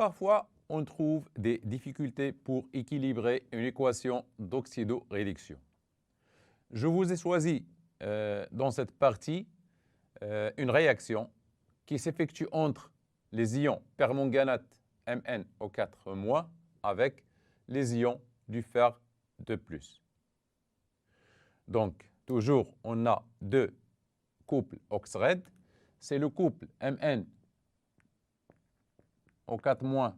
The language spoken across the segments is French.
parfois, on trouve des difficultés pour équilibrer une équation d'oxydoréduction. Je vous ai choisi dans cette partie une réaction qui s'effectue entre les ions permanganate MnO4- avec les ions du fer de plus. Donc, toujours, on a deux couples oxred. C'est le couple MnO4-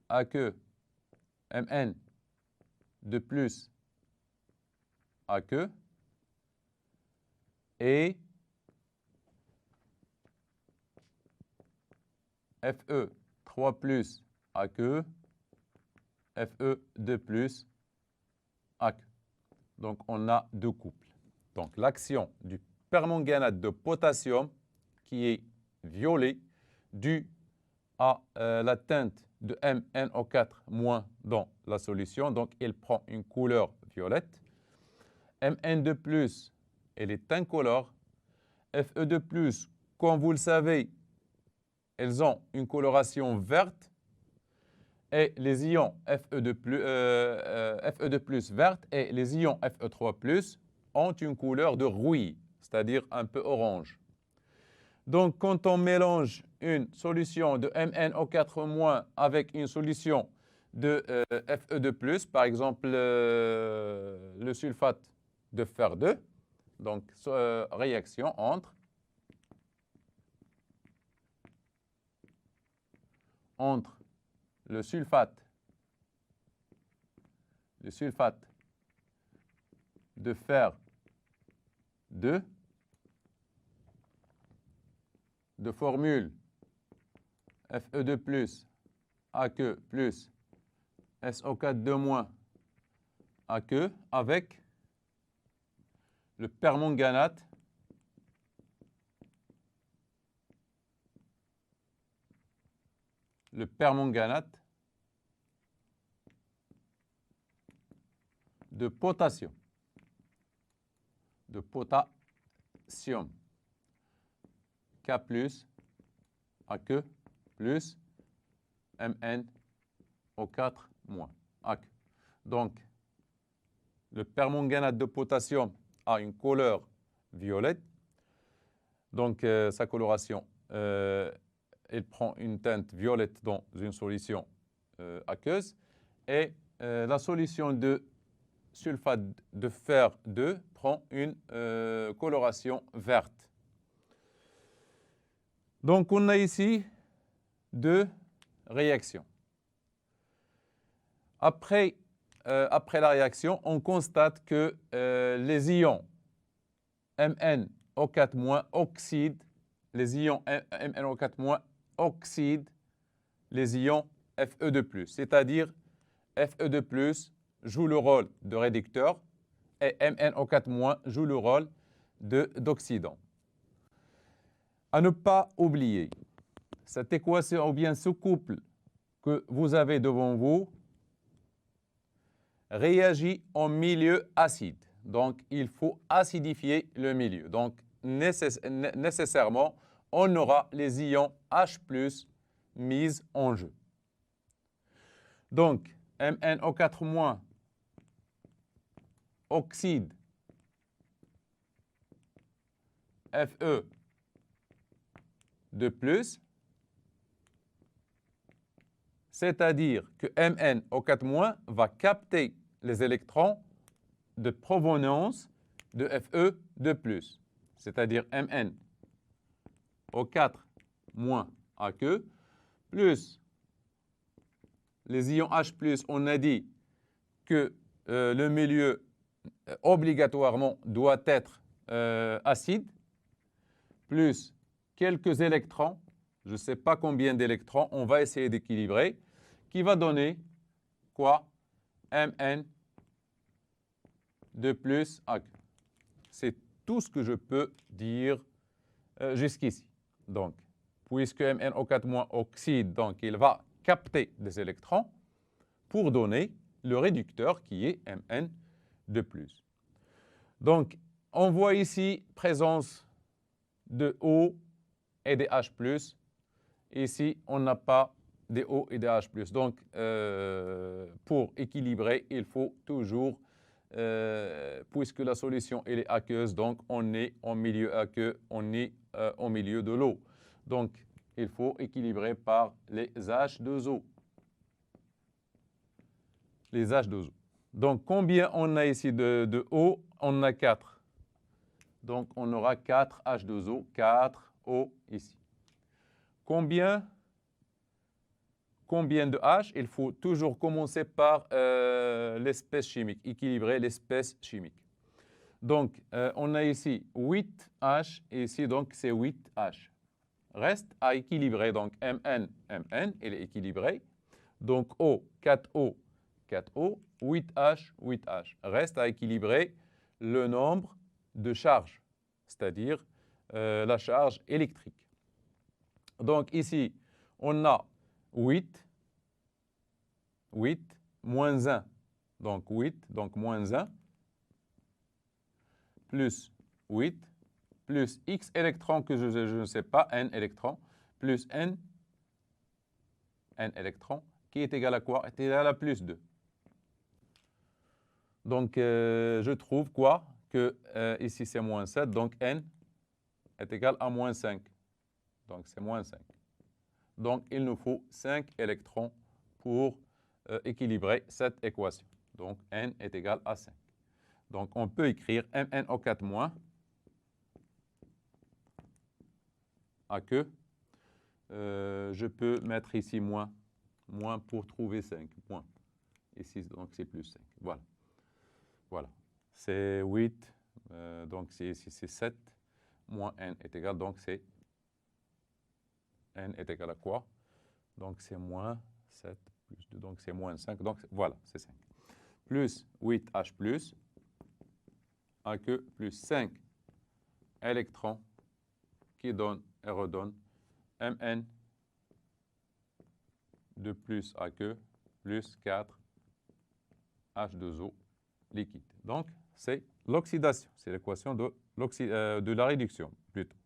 AQ Mn de plus AQ et Fe3 AQ, Fe2 AQ. Donc, on a deux couples. Donc, l'action du permanganate de potassium qui est violet due à la teinte de MnO4- dans la solution. Donc, il prend une couleur violette. Mn2+, elle est incolore. Fe2+, comme vous le savez, elles ont une coloration verte. Et les ions Fe2+ verte et les ions Fe3+ ont une couleur de rouille, c'est-à-dire un peu orange. Donc, quand on mélange une solution de MnO4- avec une solution de Fe2+, par exemple le sulfate de fer 2, donc réaction entre le sulfate de fer 2 de formule Fe2+ AQ plus SO4- AQ avec le permanganate de potassium. K plus AQ plus MnO4- AQ. Donc, le permanganate de potassium a une couleur violette. Donc, sa coloration, elle prend une teinte violette dans une solution aqueuse. Et la solution de sulfate de fer 2 prend une coloration verte. Donc, on a ici deux réactions. Après la réaction, on constate que les ions MnO4- oxydent les ions MnO4- oxydent les ions Fe2+, c'est-à-dire Fe2+ joue le rôle de réducteur et MnO4- joue le rôle d'oxydant. À ne pas oublier, cette équation ou bien ce couple que vous avez devant vous réagit en milieu acide. Donc, il faut acidifier le milieu. Donc, nécessairement, on aura les ions H+ mis en jeu. Donc, MnO4- oxyde Fe2+, c'est-à-dire que MnO4- va capter les électrons de provenance de Fe2+, c'est-à-dire MnO4- AQ, plus les ions H+, on a dit que le milieu obligatoirement doit être acide, plus quelques électrons, je ne sais pas combien d'électrons, on va essayer d'équilibrer, qui va donner quoi? Mn2+ AQ. C'est tout ce que je peux dire jusqu'ici. Donc, puisque MnO4- oxyde, donc il va capter des électrons pour donner le réducteur qui est Mn2+. Donc, on voit ici présence de O et des H+. Ici, on n'a pas des O et des H+. Donc, pour équilibrer, il faut toujours, puisque la solution elle est aqueuse, donc on est en milieu aqueux, on est au milieu de l'eau. Donc, il faut équilibrer par les H2O. Les H2O. Donc, combien on a ici de O? On a 4. Donc, on aura 4 H2O, 4 O ici. Combien de H? Il faut toujours commencer par l'espèce chimique, équilibrer l'espèce chimique. Donc, on a ici 8 H et ici, donc, c'est 8 H. Reste à équilibrer, donc Mn, il est équilibré. Donc, O, 4O, 4O, 8H, 8H. Reste à équilibrer le nombre de charges, c'est-à-dire la charge électrique. Donc, ici, on a 8 moins 1. Donc, 8, donc moins 1, plus 8, plus X électrons que je ne sais pas, N électrons, plus N électrons, qui est égal à quoi? Est égal à plus 2. Donc, je trouve quoi? Que ici, c'est moins 7, donc N est égal à moins 5. Donc, c'est moins 5. Donc, il nous faut 5 électrons pour équilibrer cette équation. Donc, N est égal à 5. Donc, on peut écrire MnO4- à que je peux mettre ici moins pour trouver 5. Moins. Ici, donc, c'est plus 5. Voilà. Voilà. C'est 8. Donc, ici, c'est 7. Moins N est égal. Donc, c'est N est égal à quoi? Donc, c'est moins 7 plus 2. Donc, c'est moins 5. Donc, voilà, c'est 5. Plus 8H plus à que plus 5 électrons qui donnent et redonnent Mn de plus à que plus 4 H2O liquide. Donc, c'est l'oxydation. C'est l'équation de la réduction, plutôt.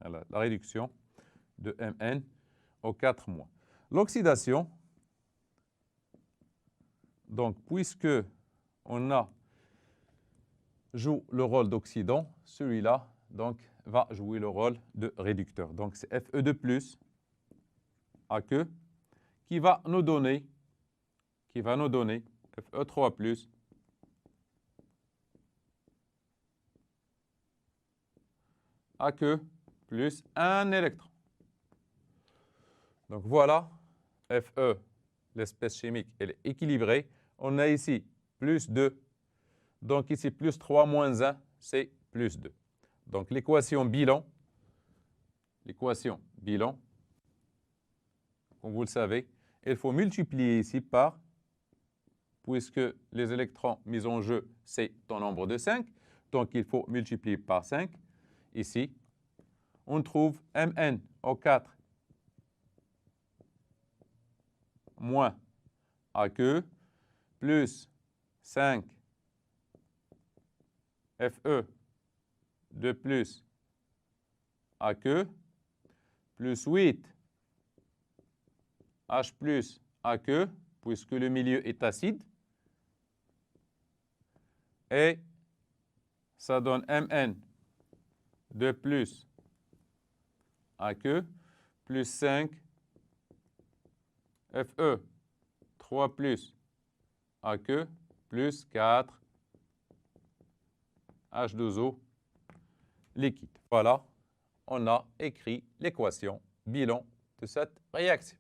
Voilà, la réduction de Mn aux 4 mois. L'oxydation, donc, puisque on joue le rôle d'oxydant, celui-là, donc, va jouer le rôle de réducteur. Donc, c'est Fe2+, à que, qui va nous donner Fe3+, à que, plus un électron. Donc, voilà, Fe, l'espèce chimique, elle est équilibrée. On a ici plus 2. Donc, ici, plus 3 moins 1, c'est plus 2. Donc, l'équation bilan, comme vous le savez, il faut multiplier ici par, puisque les électrons mis en jeu, c'est en nombre de 5. Donc, il faut multiplier par 5. Ici, on trouve MnO4 moins AQ plus 5 Fe de plus AQ plus 8 H plus AQ, puisque le milieu est acide. Et ça donne Mn de plus AQ plus 5 Fe 3 plus AQ plus 4 H2O liquide. Voilà, on a écrit l'équation bilan de cette réaction.